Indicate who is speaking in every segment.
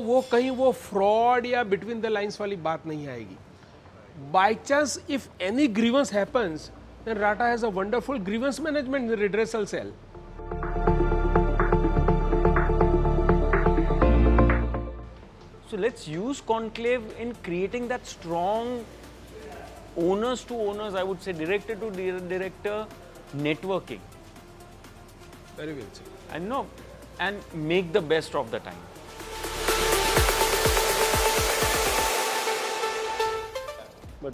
Speaker 1: वो कहीं वो fraud या between the lines वाली बात नहीं आएगी. By chance, if any grievance happens, then RATA has a wonderful grievance management redressal cell.
Speaker 2: So let's use Conclave in creating that strong owners to owners, I would say director to director networking.
Speaker 1: Very well said.
Speaker 2: And make the best of the time.
Speaker 3: But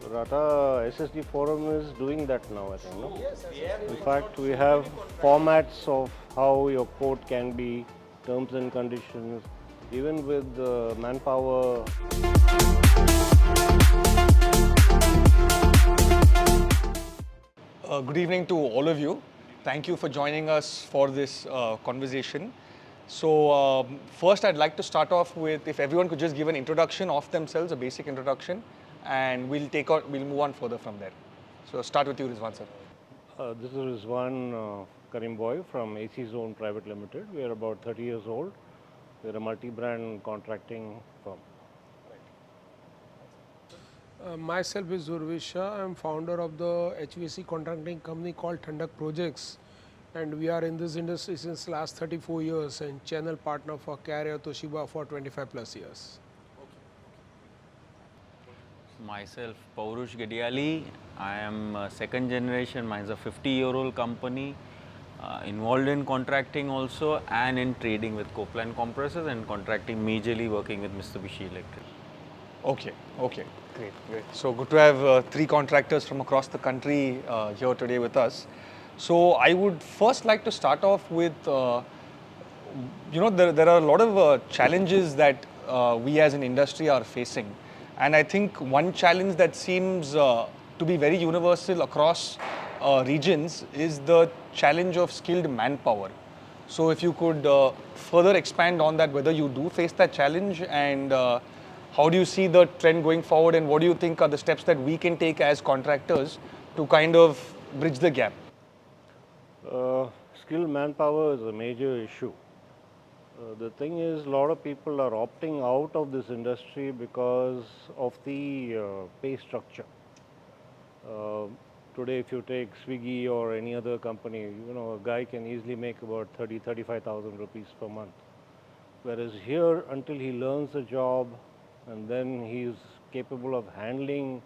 Speaker 3: RATA SSD forum is doing that now, I think. No?
Speaker 1: Yes,
Speaker 3: In fact, we have formats of how your quote can be, terms and conditions, even with Manpower.
Speaker 4: Good evening to all of you. Thank you for joining us for this conversation. So first I'd like to start off with if everyone could just give an introduction of themselves, a basic introduction, and we'll move on further from there. So start with you, Rizwan sir.
Speaker 3: This is Rizwan Currimbhoy from AC Zone Private Limited. We are about 30 years old. We are a multi-brand contracting firm.
Speaker 1: Myself is Urvish Shah. I am founder of the HVAC contracting company called Thandak Projects, and we are in this industry since last 34 years and channel partner for Carrier Toshiba for 25 plus years.
Speaker 2: Myself, Paurush Ghadiali. I am second generation. Mine's a 50-year-old company involved in contracting also and in trading with Copeland compressors and contracting majorly working with Mitsubishi Electric.
Speaker 4: Okay, great. So good to have three contractors from across the country here today with us. So I would first like to start off with, there are a lot of challenges that we as an industry are facing. And I think one challenge that seems to be very universal across regions is the challenge of skilled manpower. So if you could further expand on that, whether you do face that challenge and how do you see the trend going forward and what do you think are the steps that we can take as contractors to kind of bridge the gap?
Speaker 3: Skilled manpower is a major issue. The thing is, a lot of people are opting out of this industry because of the pay structure. Today, if you take Swiggy or any other company, a guy can easily make about 35,000 rupees per month. Whereas here, until he learns the job and then he is capable of handling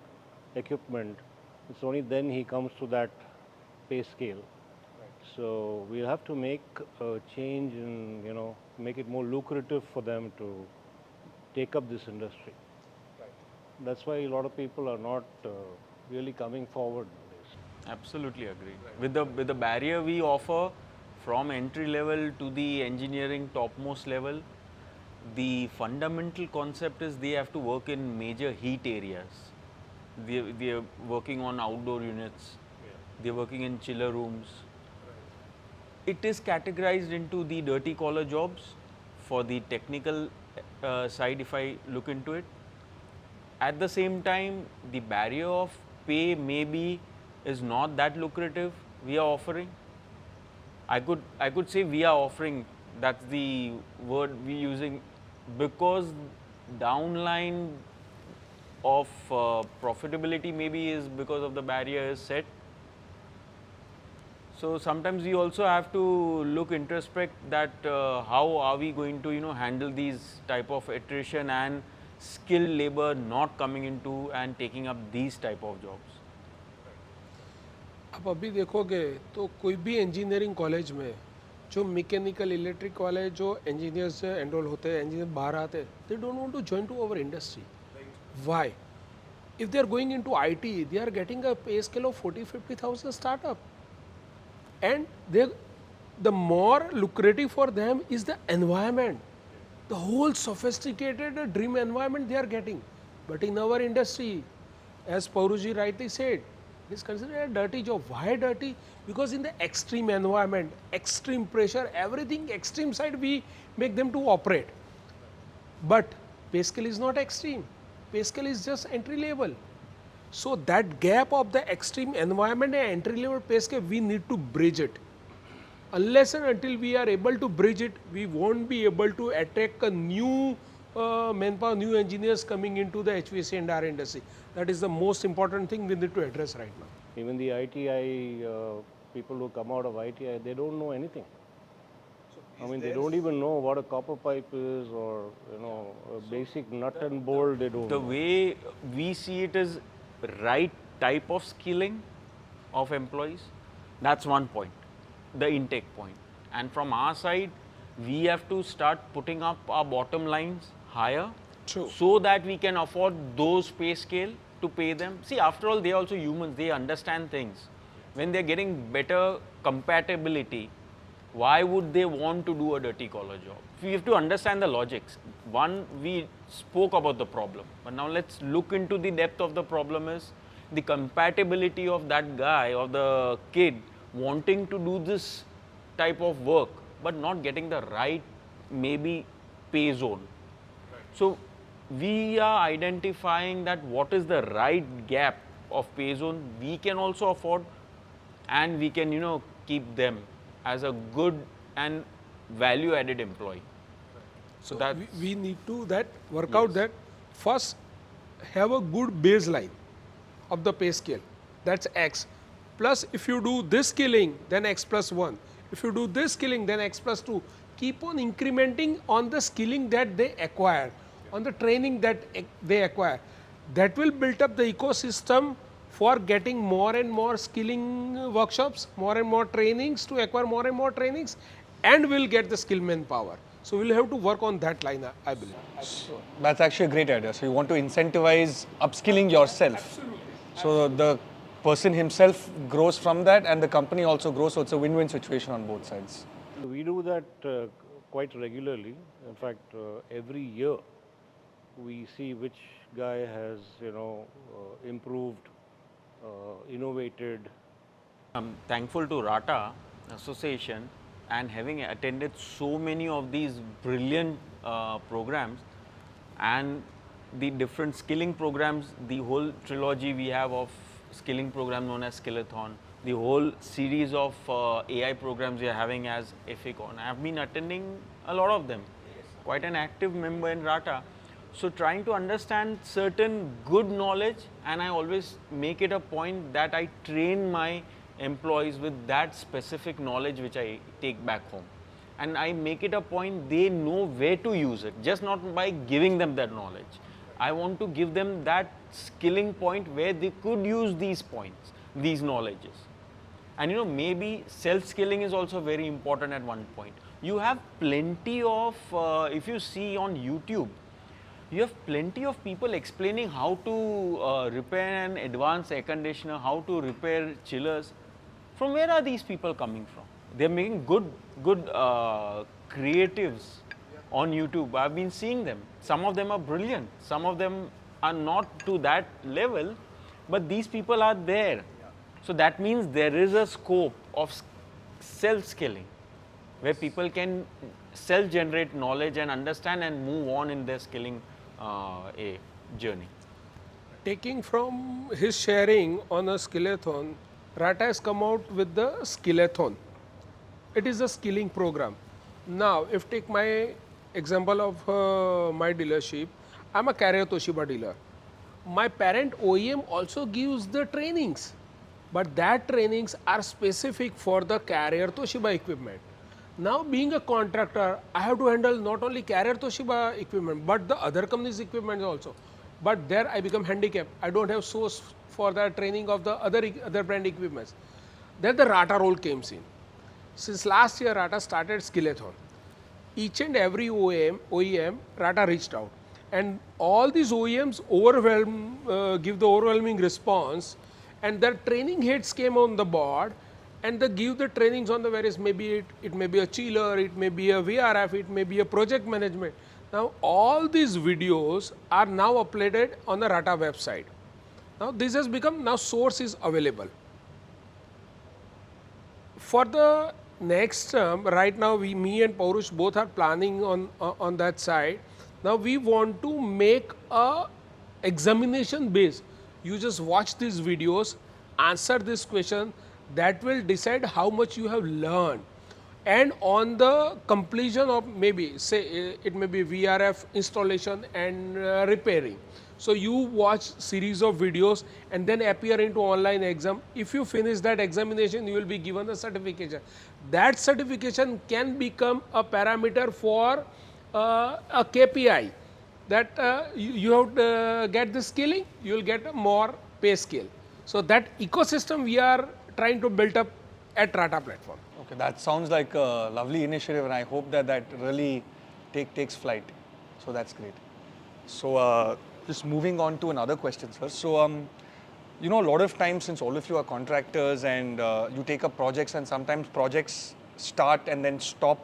Speaker 3: equipment, it's only then he comes to that pay scale. So we have to make a change and make it more lucrative for them to take up this industry. That's why a lot of people are not really coming forward nowadays.
Speaker 2: Absolutely agree. With the barrier we offer from entry level to the engineering topmost level, the fundamental concept is they have to work in major heat areas. They are working on outdoor units. They are working in chiller rooms. It is categorized into the dirty collar jobs for the technical side if I look into it. At the same time, the barrier of pay maybe is not that lucrative we are offering. I could say we are offering, that's the word we are using, because downline of profitability maybe is because of the barrier is set. So sometimes we also have to look introspect that how are we going to handle these type of attrition and skilled labor not coming into and taking up these type of jobs.
Speaker 1: आप अभी देखोगे तो कोई भी engineering college में जो mechanical electric वाले जो इंजीनियर्स एनरोल होते हैं, इंजीनियर बाहर आते हैं, they don't want to join to our industry. Why? If they are going into IT, they are getting a pay scale of 40-50,000 startup. And the more lucrative for them is the environment, the whole sophisticated dream environment they are getting. But in our industry, as Pauruji rightly said, it is considered a dirty job. Why dirty? Because in the extreme environment, extreme pressure, everything extreme side we make them to operate. But pay scale is not extreme. Pay scale is just entry level. So that gap of the extreme environment and entry level pay scale, we need to bridge it. Unless and until we are able to bridge it, we won't be able to attract a new manpower, new engineers coming into the HVAC and R industry. That is the most important thing we need to address right now.
Speaker 3: Even the ITI, people who come out of ITI, they don't know anything. I mean, they don't even know what a copper pipe is, or a basic nut and bolt. They don't.
Speaker 2: The way we see it is right type of skilling of employees. That's one point, the intake point. And from our side, we have to start putting up our bottom lines higher,
Speaker 1: True.
Speaker 2: so that we can afford those pay scale to pay them. See, after all, they are also humans. They understand things. When they are getting better compatibility, why would they want to do a dirty collar job? We have to understand the logics. One, we spoke about the problem, but now let's look into the depth of the problem is the compatibility of that guy or the kid wanting to do this type of work, but not getting the right maybe pay zone. So we are identifying that what is the right gap of pay zone we can also afford, and we can keep them as a good and value added employee. So that
Speaker 1: we need to work out that first have a good baseline of the pay scale. That's X. Plus if you do this skilling, then X plus 1. If you do this skilling, then X plus 2. Keep on incrementing on the skilling that they acquire, on the training that they acquire. That will build up the ecosystem for getting more and more skilling workshops, more and more trainings to acquire more and more trainings, and we'll get the skill manpower. So we'll have to work on that line, I believe.
Speaker 4: That's actually a great idea. So you want to incentivize upskilling yourself.
Speaker 1: Absolutely.
Speaker 4: So the person himself grows from that, and the company also grows. So it's a win-win situation on both sides.
Speaker 3: We do that quite regularly. In fact, every year we see which guy has, improved, innovated.
Speaker 2: I'm thankful to RATA Association, and having attended so many of these brilliant programs and the different skilling programs, the whole trilogy we have of skilling program known as Skillathon, the whole series of AI programs we are having as EFICON. I have been attending a lot of them, quite an active member in RATA. So trying to understand certain good knowledge, and I always make it a point that I train my employees with that specific knowledge which I take back home. And I make it a point they know where to use it, just not by giving them that knowledge. I want to give them that skilling point where they could use these points, these knowledges. And maybe self-skilling is also very important at one point. You have plenty of, if you see on YouTube, you have plenty of people explaining how to repair an advanced air conditioner, how to repair chillers. From where are these people coming from? They're making good creatives on YouTube. I've been seeing them. Some of them are brilliant. Some of them are not to that level, but these people are there. So that means there is a scope of self-skilling where people can self-generate knowledge and understand and move on in their skilling journey.
Speaker 1: Taking from his sharing on a Skillathon, RATA has come out with the Skillathon. It is a skilling program. Now, if take my example of my dealership, I'm a Carrier Toshiba dealer. My parent OEM also gives the trainings, but that trainings are specific for the Carrier Toshiba equipment. Now, being a contractor, I have to handle not only Carrier Toshiba equipment, but the other companies' equipment also. But there I become handicapped. I don't have source for the training of the other brand equipments. Then the RATA role came in. Since last year, RATA started Skillathon. Each and every OEM, RATA reached out. And all these OEMs give the overwhelming response, and their training heads came on the board, and they give the trainings on the various, maybe it may be a chiller, it may be a VRF, it may be a project management. Now all these videos are now uploaded on the RATA website. Now this has become, now source is available. For the next term, right now me and Paurush both are planning on that side. Now we want to make a examination base. You just watch these videos, answer this question, that will decide how much you have learned. and on the completion of maybe say it may be VRF installation and repairing. So you watch series of videos and then appear into online exam. If you finish that examination, you will be given a certification. That certification can become a parameter for a KPI that you have to get the skilling, you will get a more pay scale. So that ecosystem we are trying to build up at RATA platform.
Speaker 4: Okay, that sounds like a lovely initiative, and I hope that that really takes flight. So that's great. So just moving on to another question, sir. So you know, a lot of times, since all of you are contractors and you take up projects, and sometimes projects start and then stop,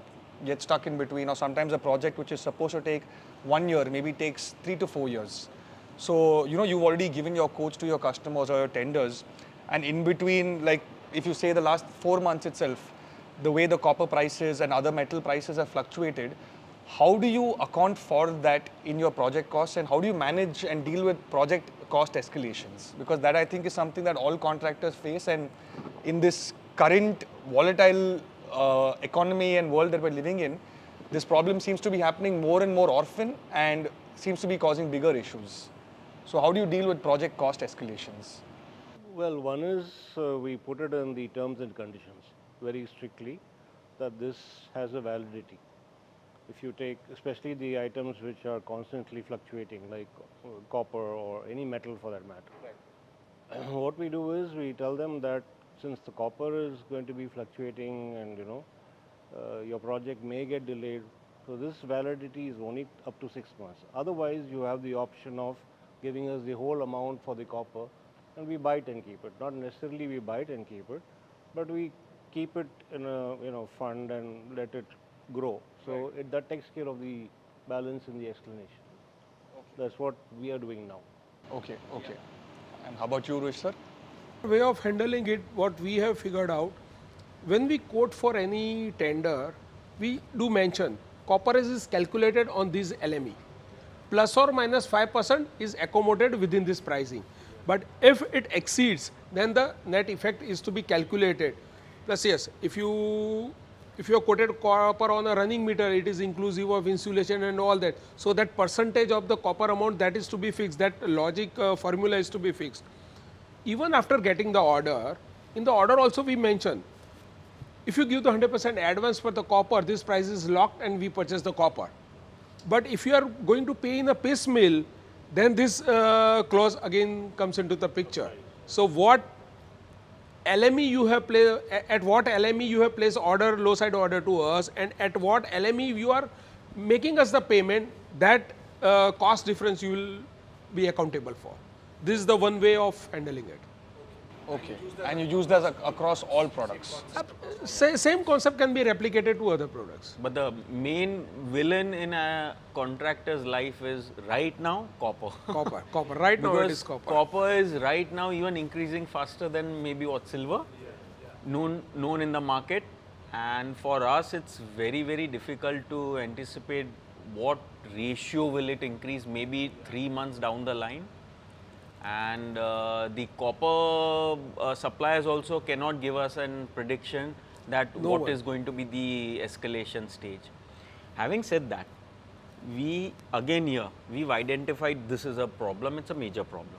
Speaker 4: get stuck in between, or sometimes a project which is supposed to take 1 year maybe takes 3 to 4 years. So you know, you've already given your quotes to your customers or your tenders, and in between, like if you say the last 4 months itself, the way the copper prices and other metal prices have fluctuated, how do you account for that in your project costs, and how do you manage and deal with project cost escalations? Because that, I think, is something that all contractors face, and in this current volatile economy and world that we're living in, this problem seems to be happening more and more often and seems to be causing bigger issues. So how do you deal with project cost escalations?
Speaker 3: Well, one is we put it in the terms and conditions very strictly that this has a validity. If you take especially the items which are constantly fluctuating, like copper or any metal for that matter. Right. What we do is we tell them that since the copper is going to be fluctuating and your project may get delayed, so this validity is only up to 6 months. Otherwise, you have the option of giving us the whole amount for the copper and we buy it and keep it. Not necessarily we buy it and keep it, but we keep it in a fund and let it grow. So that takes care of the balance in the explanation. Okay. That's what we are doing now.
Speaker 4: Okay. And how about you, Urvish sir?
Speaker 1: Way of handling it, what we have figured out, when we quote for any tender, we do mention copper is calculated on this LME. Plus or minus 5% is accommodated within this pricing. But if it exceeds, then the net effect is to be calculated. Plus yes, if you have quoted copper on a running meter, it is inclusive of insulation and all that. So that percentage of the copper amount, that is to be fixed, that logic formula is to be fixed. Even after getting the order, in the order also we mention, if you give the 100% advance for the copper, this price is locked and we purchase the copper. But if you are going to pay in a piecemeal, then this clause again comes into the picture. So what LME you have placed, at what LME you have placed order, low side order to us, and at what LME you are making us the payment, that cost difference you will be accountable for. This is the one way of handling it.
Speaker 4: Okay. And you use that across all products?
Speaker 1: Same concept can be replicated to other products.
Speaker 2: But the main villain in a contractor's life is right now copper.
Speaker 1: Copper. Right now it is copper.
Speaker 2: Copper is right now even increasing faster than maybe what silver, known in the market. And for us, it's very, very difficult to anticipate what ratio will it increase maybe 3 months down the line. And the copper suppliers also cannot give us a prediction that what is going to be the escalation stage. Having said that, we've identified this is a problem, it's a major problem.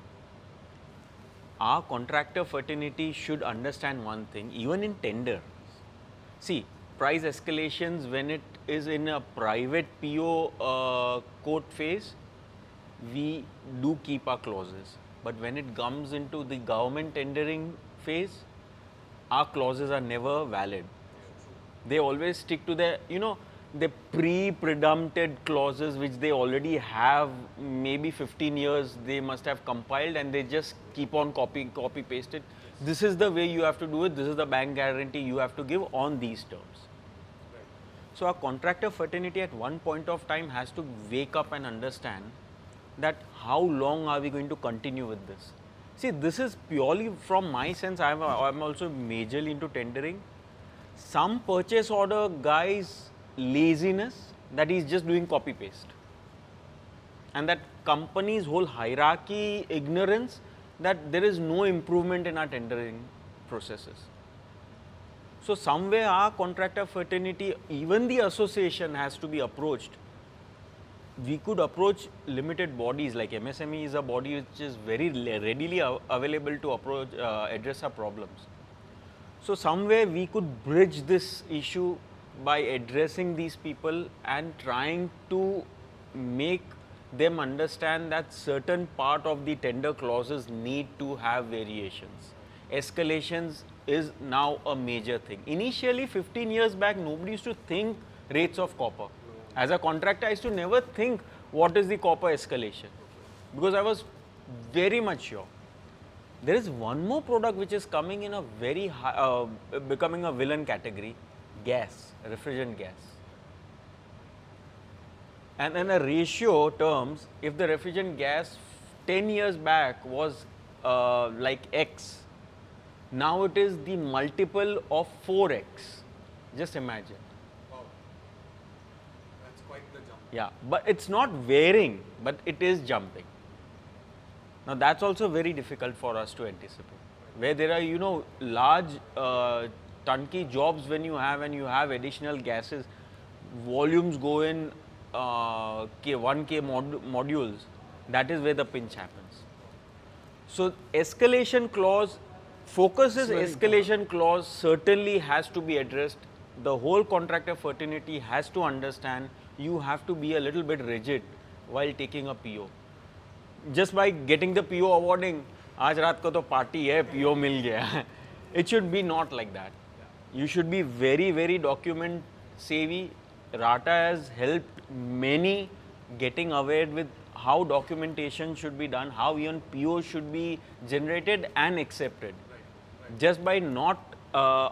Speaker 2: Our contractor fraternity should understand one thing, even in tender. See, price escalations when it is in a private PO quote phase, we do keep our clauses. But when it comes into the government tendering phase, our clauses are never valid. They always stick to the, the pre-predumpted clauses which they already have, maybe 15 years they must have compiled, and they just keep on copy paste it. This is the way you have to do it, this is the bank guarantee you have to give on these terms. So our contractor fraternity at one point of time has to wake up and understand that how long are we going to continue with this. See, this is purely from my sense. I'm also majorly into tendering. Some purchase order guy's laziness, that he's just doing copy paste, and that company's whole hierarchy ignorance that there is no improvement in our tendering processes. So somewhere our contractor fraternity, even the association has to be approached. We could approach limited bodies like MSME is a body which is very readily available to approach, address our problems. So somewhere we could bridge this issue by addressing these people and trying to make them understand that certain part of the tender clauses need to have variations. Escalations is now a major thing. Initially 15 years back nobody used to think rates of copper. As a contractor I used to never think what is the copper escalation because I was very much sure. There is one more product which is coming in a very high, becoming a villain category, gas, refrigerant gas. And in a ratio terms, if the refrigerant gas 10 years back was like X, now it is the multiple of 4X. Just imagine.
Speaker 4: Wow. That's quite the jump.
Speaker 2: Yeah, but it's not varying, but it is jumping. Now that's also very difficult for us to anticipate. Where there are, large turnkey jobs when you have and you have additional gases, volumes go in 1K modules, that is where the pinch happens. So escalation clause, focus is escalation clause certainly has to be addressed. The whole contractor fraternity has to understand you have to be a little bit rigid while taking a PO. Just by getting the PO awarding, आज रात को तो party है, PO मिल गया. It should be not like that. You should be very, very document savvy. RATA has helped many getting aware with how documentation should be done, how even PO should be generated and accepted. Just by not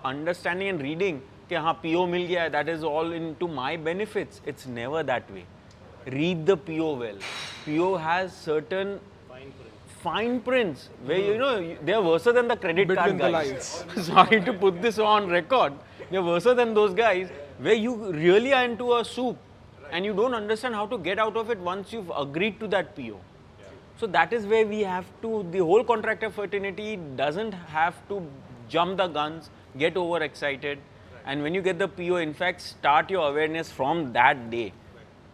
Speaker 2: understanding and reading कि हाँ PO मिल गया, that is all into my benefits. It's never that way. Read the PO well. PO has certain fine prints where they are worse than the credit
Speaker 1: Between
Speaker 2: card
Speaker 1: the
Speaker 2: guys.
Speaker 1: lines.
Speaker 2: Sorry to put this on record. They are worse than those guys where you really are into a soup and you don't understand how to get out of it once you've agreed to that PO. So that is where we have to, the whole contractor fraternity doesn't have to jump the guns, get overexcited. And when you get the PO, in fact, start your awareness from that day.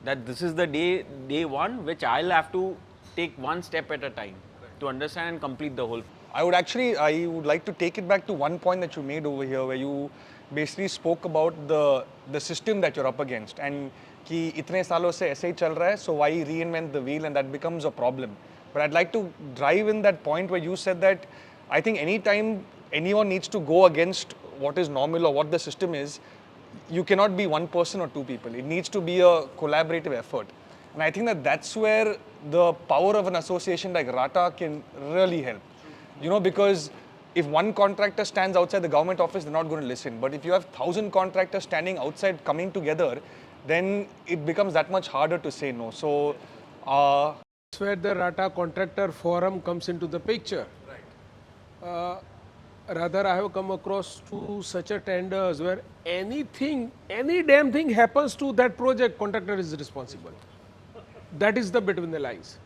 Speaker 2: That this is the day one, which I'll have to take one step at a time to understand and complete the whole.
Speaker 4: I would like to take it back to one point that you made over here where you basically spoke about the system that you're up against and कि इतने सालों से ऐसे ही चल रहा है, so why reinvent the wheel, and that becomes a problem. But I'd like to drive in that point where you said that I think anytime anyone needs to go against what is normal or what the system is, you cannot be one person or two people. It needs to be a collaborative effort. And I think that that's where the power of an association like RATA can really help. Because if one contractor stands outside the government office, they're not going to listen. But if you have 1,000 contractors standing outside coming together, then it becomes that much harder to say no. So,
Speaker 1: That's where the RATA Contractor Forum comes into the picture. Right. Rather, I have come across to such a tenders where any damn thing happens to that project, contractor is responsible. That is the between the lines.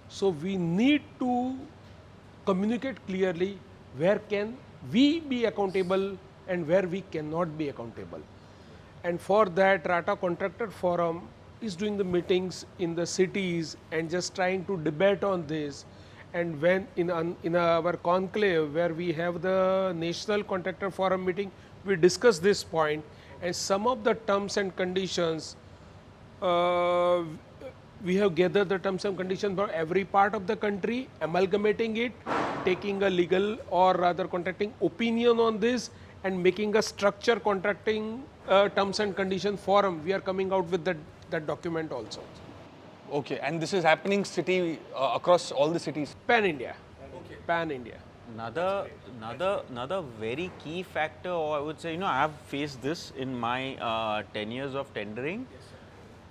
Speaker 1: So we need to communicate clearly where can we be accountable and where we cannot be accountable. And for that, RATA Contractor Forum is doing the meetings in the cities and just trying to debate on this. And when in our conclave where we have the National Contractor Forum meeting, we discuss this point and some of the terms and conditions, we have gathered the terms and conditions for every part of the country, amalgamating it, taking a legal or rather contracting opinion on this and making a structure contracting terms and condition forum. We are coming out with that document also.
Speaker 4: okay, and this is happening across all the cities.
Speaker 1: Pan India. Okay. Pan India.
Speaker 2: Another very key factor, or I would say, I have faced this in my 10 years of tendering. Yes,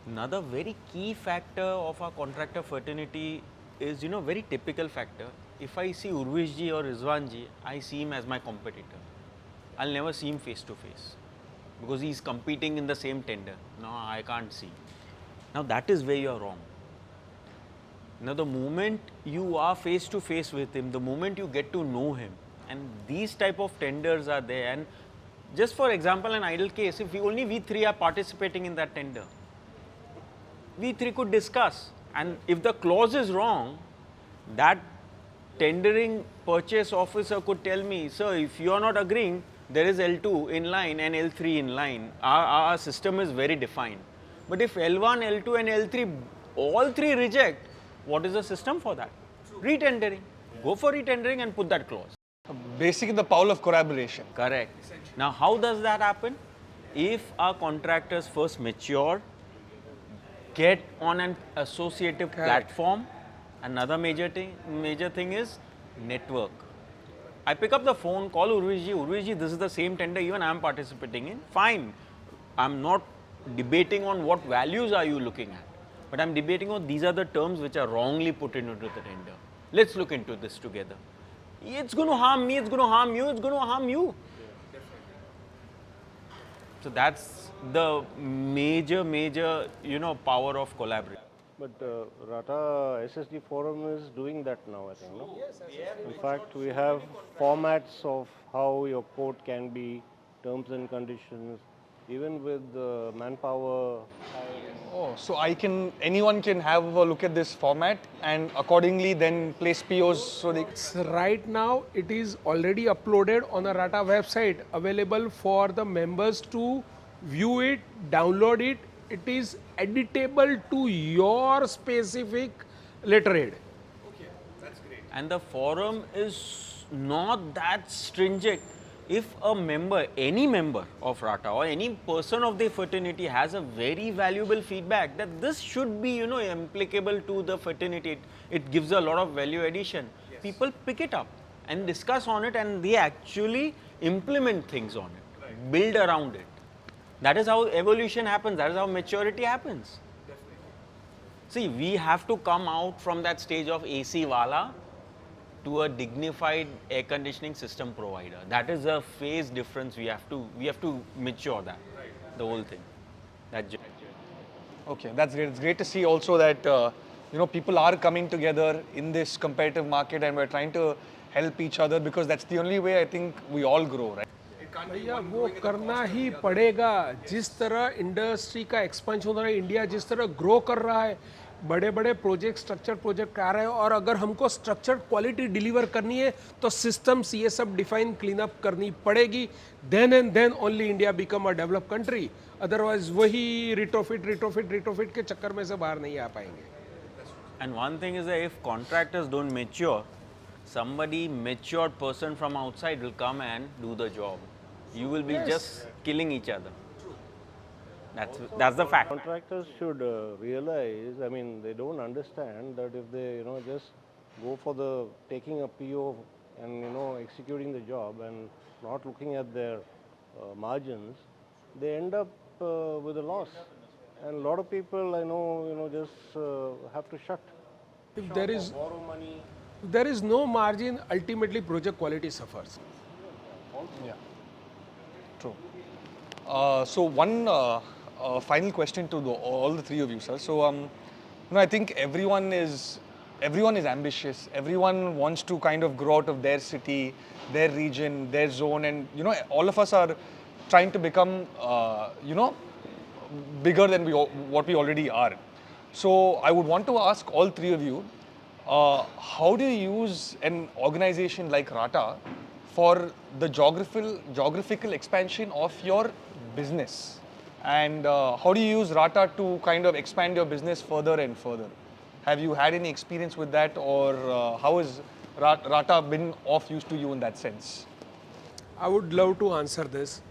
Speaker 2: another very key factor of our contractor fraternity is, very typical factor. If I see Urvish ji or Rizwan ji, I see him as my competitor. I'll never see him face to face because he's competing in the same tender. No, I can't see. Now that is where you are wrong. Now the moment you are face to face with him, the moment you get to know him, and these type of tenders are there, and Just for example, an ideal case, if only we three are participating in that tender, we three could discuss, and if the clause is wrong, that tendering purchase officer could tell me, sir, if you are not agreeing, there is L2 in line and L3 in line. Our system is very defined. But if L1, L2 and L3, all three reject, what is the system for that? Retendering. Go for retendering and put that clause.
Speaker 4: Basically, the power of collaboration.
Speaker 2: Correct. Now, how does that happen? If our contractors first mature, get on an associative platform, another major thing is network. I pick up the phone, call Urvish ji, this is the same tender even I am participating in. Fine. I'm not debating on what values are you looking at, but I'm debating on these are the terms which are wrongly put into the tender. Let's look into this together. It's going to harm me, it's going to harm you, it's going to harm you. So that's the major, power of collaboration.
Speaker 3: But RATA SSD forum is doing that now, I think, no? Yes, in fact, we have formats of how your quote can be, terms and conditions, even with Manpower.
Speaker 4: Oh, so anyone can have a look at this format and accordingly then place POs so they...
Speaker 1: Right now, it is already uploaded on the RATA website, available for the members to view it, download it. It is editable to your specific letterhead.
Speaker 2: Okay, that's great. And the forum is not that stringent. If a member, any member of RATA or any person of the fraternity has a very valuable feedback that this should be, applicable to the fraternity, it gives a lot of value addition. Yes. People pick it up and discuss on it, and they actually implement things on it, right. Build around it. That is how evolution happens. That is how maturity happens. Definitely. See, we have to come out from that stage of AC Wala to a dignified air conditioning system provider. That is a phase difference. We have to mature that, right. The whole thing. That journey.
Speaker 4: Okay, that's great. It's great to see also that people are coming together in this competitive market and we're trying to help each other because that's the only way I think we all grow, right?
Speaker 1: भैया वो करना ही पड़ेगा. जिस तरह industry का expansion हो रहा है, इंडिया जिस तरह ग्रो कर रहा है, बड़े बड़े प्रोजेक्ट, स्ट्रक्चर प्रोजेक्ट आ रहे हैं, और अगर हमको स्ट्रक्चर क्वालिटी डिलीवर करनी है तो सिस्टम्स ये सब डिफाइन क्लीन अप करनी पड़ेगी. Then and then only India become a develop country. Otherwise वही रिट्रोफिट के चक्कर में से बाहर नहीं आ पाएंगे.
Speaker 2: And one thing is that if contractors don't mature, somebody matured person from outside will come and do the job. You will be just killing each other. That's the fact.
Speaker 3: Contractors should realize, I mean, they don't understand that if they, just go for the taking a PO and, executing the job and not looking at their margins, they end up with a loss. And a lot of people I know, just have to shut.
Speaker 1: If there is
Speaker 3: borrow money.
Speaker 1: If there is no margin, ultimately project quality suffers.
Speaker 4: Yeah, true. So one final question to all the three of you, sir. So I think everyone is ambitious. Everyone wants to kind of grow out of their city, their region, their zone, and all of us are trying to become bigger than what we already are. So I would want to ask all three of you, how do you use an organization like RATA for the geographical expansion of your business? And how do you use RATA to kind of expand your business further and further? Have you had any experience with that, or how has RATA been of use to you in that sense?
Speaker 1: I would love to answer this.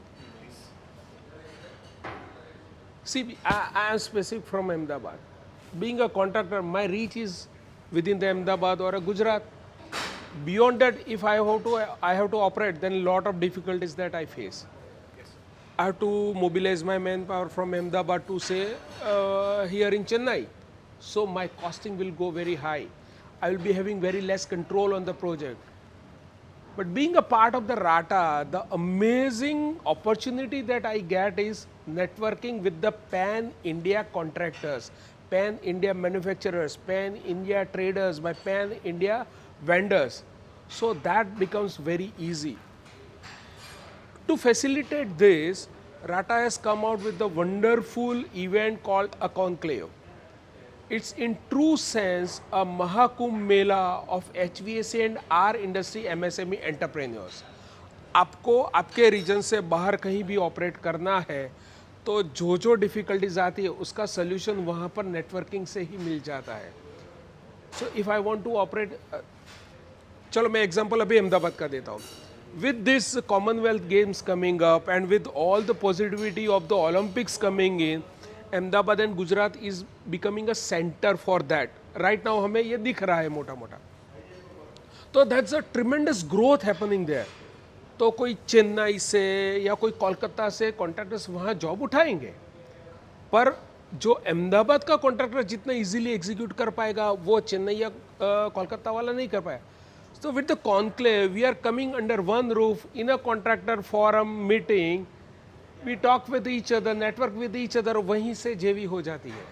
Speaker 1: See, I am specific from Ahmedabad. Being a contractor, my reach is within the Ahmedabad or a Gujarat. Beyond that, if I have to operate, then a lot of difficulties that I face. I have to mobilize my manpower from Ahmedabad to say here in Chennai. So my costing will go very high. I will be having very less control on the project. But being a part of the RATA, the amazing opportunity that I get is networking with the pan-India contractors, pan-India manufacturers, pan-India traders, by pan-India vendors. So that becomes very easy. To facilitate this, RATA has come out with the wonderful event called a conclave. It's in true sense a Mahakumbh Mela of HVAC and our industry MSME entrepreneurs. आपको आपके reason से बाहर कहीं भी operate करना है तो जो डिफ़िकल्टीज आती है उसका सोल्यूशन वहाँ पर नेटवर्किंग से ही मिल जाता है. So if I want to operate, चलो मैं एग्जांपल अभी अहमदाबाद का देता हूँ. With this Commonwealth Games coming up and with all the positivity of the Olympics coming in, Ahmedabad and Gujarat is becoming a center for that. Right now हमें ये दिख रहा है मोटा मोटा. तो that's a tremendous growth happening there. तो कोई चेन्नई से या कोई कोलकाता से कॉन्ट्रैक्टर्स वहाँ जॉब उठाएंगे, पर जो अहमदाबाद का कॉन्ट्रैक्टर जितना इजीली एग्जीक्यूट कर पाएगा वो चेन्नई या कोलकाता वाला नहीं कर पाएगा. So with the conclave, we are coming under one roof in a contractor forum meeting. We talk with each other, network with each other. वहीं से जेवी हो जाती है,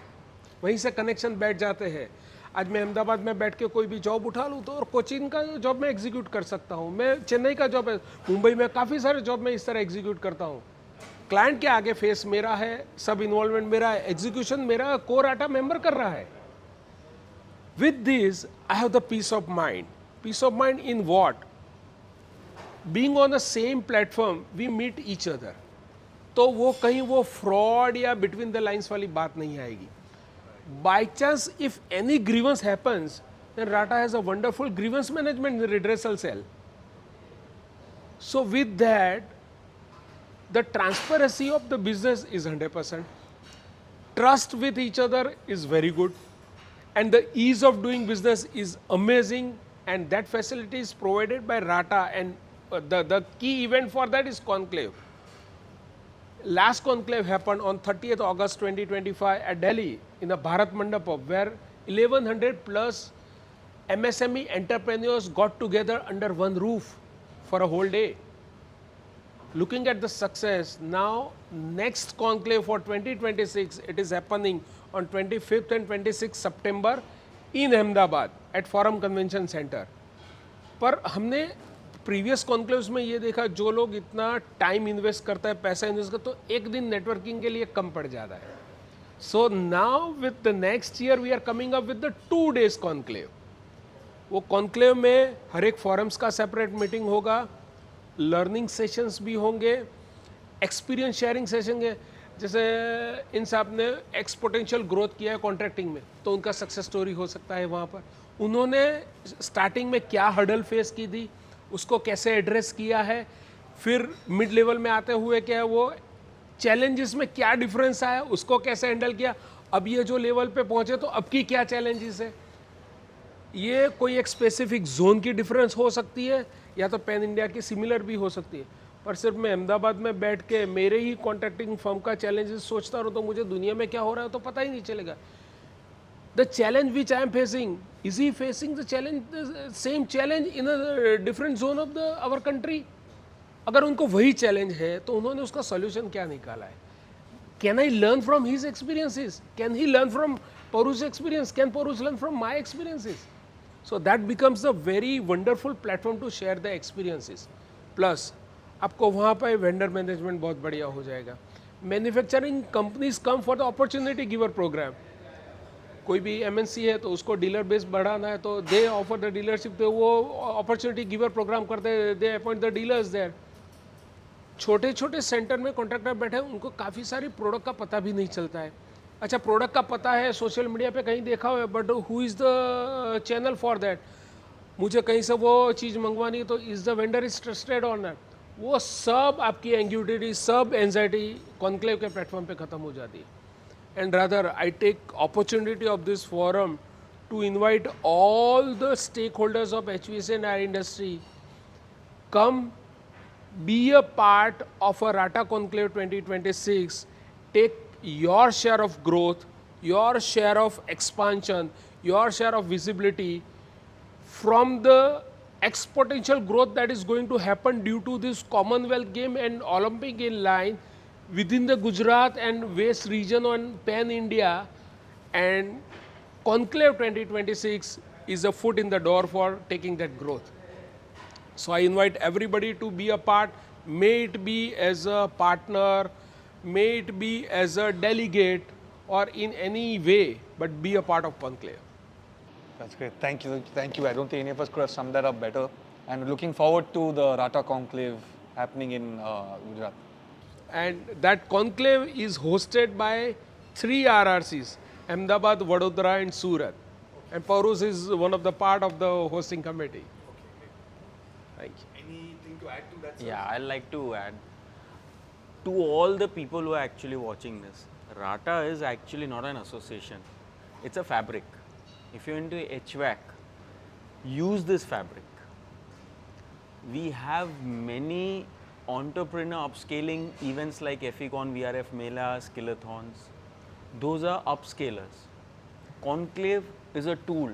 Speaker 1: वहीं से कनेक्शन बैठ जाते हैं. आज मैं अहमदाबाद में बैठ के कोई भी जॉब उठा लूँ तो और कोचीन का जॉब मैं एग्जीक्यूट कर सकता हूँ. मैं चेन्नई का जॉब है, मुंबई में काफ़ी सारे जॉब मैं इस तरह एग्जीक्यूट करता हूँ. क्लाइंट के आगे फेस मेरा है, सब इन्वॉल्वमेंट मेरा है, एग्जीक्यूशन मेरा कोर आटा मेंबर कर रहा है. With this I have the peace of mind. Peace of mind in what? Being on the same platform, we meet each other. तो वो कहीं वो fraud या between the lines वाली बात नहीं आएगी. By chance, if any grievance happens, then RATA has a wonderful grievance management redressal cell. So with that, the transparency of the business is 100%. Trust with each other is very good. And the ease of doing business is amazing. And that facility is provided by RATA, and the key event for that is conclave. Last conclave happened on 30th August 2025 at Delhi in the Bharat Mandapa, where 1100 plus MSME entrepreneurs got together under one roof for a whole day. Looking at the success, now next conclave for 2026, it is happening on 25th and 26th September in Ahmedabad at Forum Convention Center. पर हमने previous conclaves में ये देखा जो लोग इतना time invest करता है, पैसा इन्वेस्ट करता है, तो एक दिन नेटवर्किंग के लिए कम पड़ जाता है. So now with the next year we are coming up with the 2 days conclave. वो कॉन्क्लेव में हर एक फॉरम्स का सेपरेट मीटिंग होगा, लर्निंग सेशंस भी होंगे, एक्सपीरियंस शेयरिंग सेशन है. जैसे इन साहब ने एक्सपोटेंशियल ग्रोथ किया है कॉन्ट्रैक्टिंग में, तो उनका सक्सेस स्टोरी हो सकता है वहाँ पर. उन्होंने स्टार्टिंग में क्या हर्डल फेस की थी, उसको कैसे एड्रेस किया है, फिर मिड लेवल में आते हुए क्या है वो चैलेंजेस में क्या डिफरेंस आया, उसको कैसे हैंडल किया, अब ये जो लेवल पे पहुँचे तो अब की क्या चैलेंजेस है. ये कोई एक स्पेसिफिक जोन की डिफरेंस हो सकती है या तो पैन इंडिया की सिमिलर भी हो सकती है. पर सिर्फ मैं अहमदाबाद में बैठ के मेरे ही कॉन्ट्रैक्टिंग फर्म का चैलेंजेस सोचता रहूँ तो मुझे दुनिया में क्या हो रहा है तो पता ही नहीं चलेगा. The challenge which I am facing, is he facing the challenge, the same challenge in a different zone of our country? अगर उनको वही चैलेंज है तो उन्होंने उसका सॉल्यूशन क्या निकाला है. Can I learn from his experiences? Can he learn from Paurush's experience? Can Paurush learn from my experiences? So that becomes a very wonderful platform to share the experiences. Plus, आपको वहाँ पर vendor management बहुत बढ़िया हो जाएगा. Manufacturing companies come for the opportunity giver programme. कोई भी MNC है तो उसको डीलर बेस बढ़ाना है तो दे ऑफर द डीलरशिप, तो वो अपॉर्चुनिटी गिवर प्रोग्राम करते हैं, दे अपॉइंट द डीलर्स देयर. छोटे छोटे सेंटर में कॉन्ट्रैक्टर बैठे हैं, उनको काफ़ी सारी प्रोडक्ट का पता भी नहीं चलता है. अच्छा, प्रोडक्ट का पता है, सोशल मीडिया पे कहीं देखा हुआ है, but who is the channel for that. मुझे कहीं से वो चीज़ मंगवानी है तो is the vendor is trusted on that. वो सब आपकी एंग्यूटिटी, सब एंजाइटी कॉन्क्लेव के प्लेटफॉर्म पे ख़त्म हो जाती है. And rather, I take opportunity of this forum to invite all the stakeholders of HVAC and our industry, come be a part of a RATA Conclave 2026, take your share of growth, your share of expansion, your share of visibility from the exponential growth that is going to happen due to this Commonwealth game and Olympic in line within the Gujarat and West region on Pan India, and Conclave 2026 is a foot in the door for taking that growth. So I invite everybody to be a part. may it be as a partner, may it be as a delegate, or in any way, but be a part of Conclave.
Speaker 4: That's great. Thank you. Thank you. I don't think any of us could have summed that up better. And looking forward to the RATA Conclave happening in Gujarat.
Speaker 1: And that conclave is hosted by 3 RRCs, Ahmedabad, Vadodara and Surat. And Paurush is one of the part of the hosting committee. Thank you.
Speaker 4: Anything to add to that?
Speaker 2: Yeah, I'd like to add to all the people who are actually watching this. RATA is actually not an association. It's a fabric. If you're into HVAC, use this fabric. We have many entrepreneur upscaling events like FECon, VRF Mela, Skillathons. Those are upscalers. Conclave is a tool.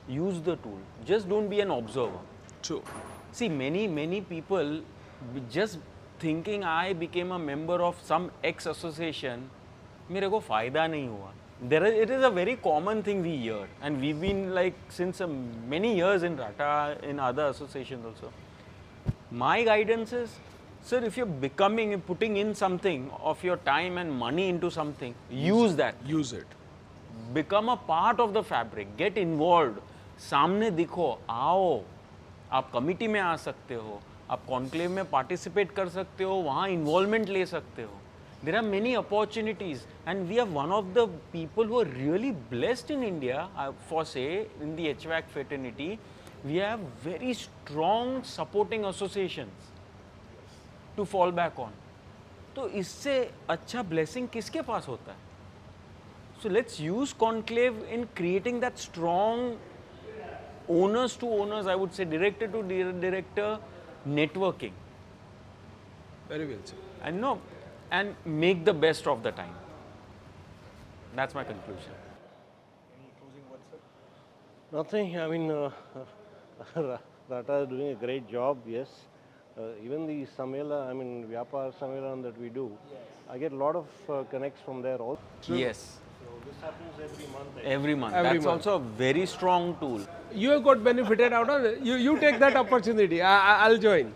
Speaker 2: Use the tool. Just don't be an observer.
Speaker 1: True.
Speaker 2: See, many people just thinking I became a member of some X association, मेरे को फायदा नहीं हुआ. It is a very common thing we hear, and we've been like since many years in RATA, in other associations also. My guidance is, sir, if you're putting in something of your time and money into something, use that.
Speaker 1: Use it.
Speaker 2: Become a part of the fabric. Get involved. सामने दिखो, आओ. आप committee में आ सकते हो, आप conclave में participate कर सकते हो, वहाँ इन्वॉल्वमेंट ले सकते हो. There are many opportunities, and we are one of the people who are really blessed in India, for say, in the HVAC fraternity. We have very strong supporting associations to fall back on. तो इससे अच्छा blessing किसके पास होता है? So let's use conclave in creating that strong owners to owners, I would say director to director networking.
Speaker 1: Very well said.
Speaker 2: And make the best of the time. That's my conclusion.
Speaker 4: Any closing words, sir?
Speaker 3: Nothing. I mean, RATA is doing a great job, yes. Even the Samela, I mean, Vyapar Sammelan that we do, I get a lot of connects from there also.
Speaker 2: Yes.
Speaker 3: So this happens every month.
Speaker 2: Every month.
Speaker 1: Every
Speaker 2: That's
Speaker 1: month.
Speaker 2: also a very strong tool.
Speaker 1: You have got benefited out of it. You take that opportunity. I'll join.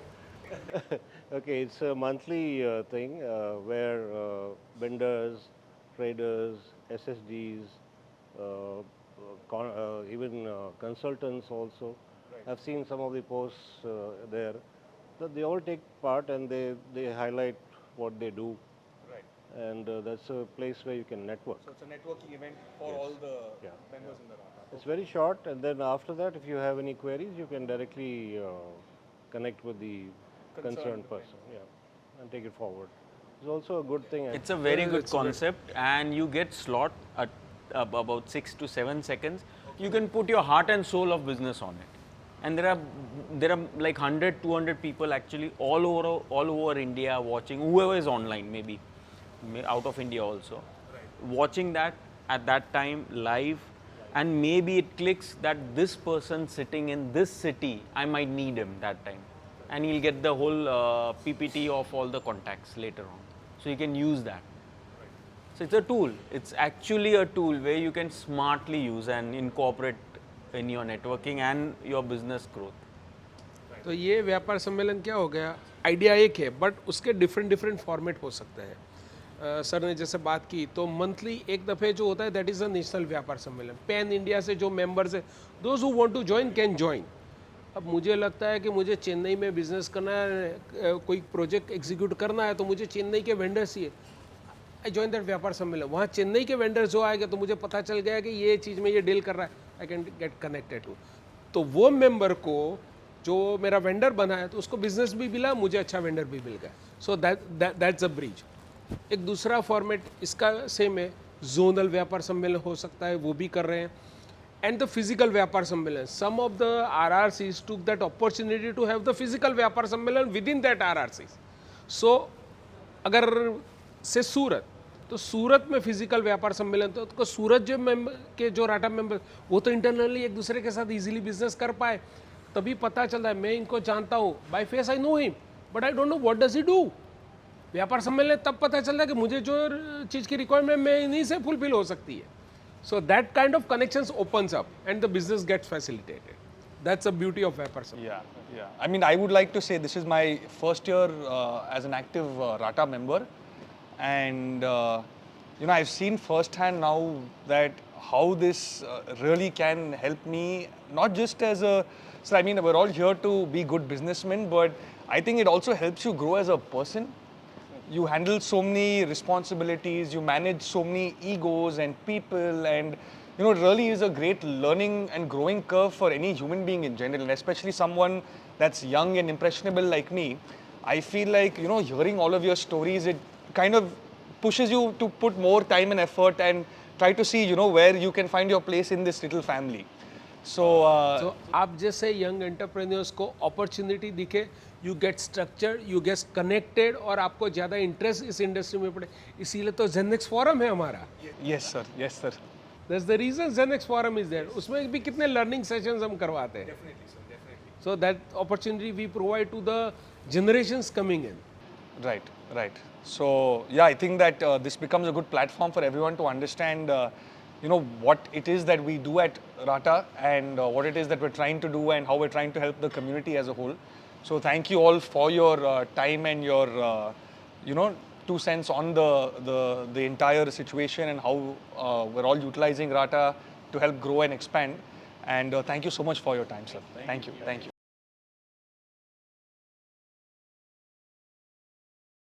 Speaker 3: Okay, it's a monthly thing where vendors, traders, SSDs, even consultants also. Right. I've seen some of the posts there. So they all take part and they highlight what they do.
Speaker 4: Right.
Speaker 3: And that's a place where you can network.
Speaker 4: So it's a networking event for all the members in the RATA.
Speaker 3: It's very short, and then after that, if you have any queries, you can directly connect with the concerned person, and take it forward. It's also a good thing.
Speaker 2: It's a very good concept, and you get slot at about 6 to 7 seconds. You can put your heart and soul of business on it. And there are like 100, 200 people actually all over India watching, whoever is online, maybe out of India also, watching that at that time live, and maybe it clicks that this person sitting in this city, I might need him that time. And he'll get the whole PPT of all the contacts later on. So you can use that. So it's a tool. It's actually a tool where you can smartly use and incorporate in your networking and your business growth.
Speaker 1: तो ये व्यापार सम्मेलन क्या हो गया, idea एक है but उसके डिफरेंट फॉर्मेट हो सकते हैं. सर ने जैसे बात की तो मंथली एक दफ़े जो होता है दैट इज़ अ नेशनल व्यापार सम्मेलन. पैन इंडिया से जो मेंबर्स है, those who want to join can join. अब मुझे लगता है कि मुझे चेन्नई में बिजनेस करना है, कोई प्रोजेक्ट एग्जीक्यूट करना है, तो मुझे चेन्नई के वेंडर्स ही है. आई जॉइन दैट व्यापार सम्मेलन. वहाँ चेन्नई के वेंडर्स जो आएंगे तो मुझे पता चल गया कि ये चीज़ में ये डील कर रहा है, I can get connected to. तो वो मेंबर को जो मेरा वेंडर बना है तो उसको बिजनेस भी मिला, मुझे अच्छा वेंडर भी मिल गया. So that's a bridge. एक दूसरा फॉर्मेट इसका सेम है, जोनल व्यापार सम्मेलन हो सकता है, वो भी कर रहे हैं. And the physical Vyapar Sammelan. Some of the RRCs took that opportunity to have the physical Vyapar Sammelan within that RRCs. So, अगर से सूरत, तो सूरत में फिजिकल व्यापार सम्मेलन तो सूरत जो के जो राटा मेंबर वो तो इंटरनली एक दूसरे के साथ इजीली बिजनेस कर पाए. तभी पता चलता है मैं इनको जानता हूँ, by face I know him but I don't know what does he do. व्यापार सम्मेलन तब पता चलता है कि मुझे जो चीज़ की रिक्वायरमेंट मैं इन्हीं से फुलफिल हो सकती है. So that kind of connections opens up and the business gets facilitated. That's the beauty of Vapor.
Speaker 4: Yeah, yeah. I mean, I would like to say this is my first year as an active RATA member, and you know, I've seen firsthand now that how this really can help me, not just as a. So I mean, we're all here to be good businessmen, but I think it also helps you grow as a person. You handle so many responsibilities, you manage so many egos and people, and you know, it really is a great learning and growing curve for any human being in general, and especially someone that's young and impressionable like me. I feel like, you know, hearing all of your stories, it kind of pushes you to put more time and effort and try to see, you know, where you can find your place in this little family. So,
Speaker 1: So आप जैसे young entrepreneurs को opportunity दिखे, you get structure, you get connected और आपको ज़्यादा interest इस industry में पड़े, इसीलिए तो जेनेक्स फोरम है हमारा.
Speaker 4: yes sir, yes sir.
Speaker 1: That's the reason Genex forum is there. उसमें भी कितने लर्निंग सेशंस हम करवाते हैं. So that opportunity we provide to the generations coming in.
Speaker 4: Right, right. So yeah, I think that this becomes a good platform for everyone to understand, you know, what it is that we do at RATA and what it is that we're trying to do and how we're trying to help the community as a whole. So thank you all for your time and your, you know, 2 cents on the entire situation and how we're all utilizing RATA to help grow and expand. And thank you so much for your time, sir. Thank you. Thank you.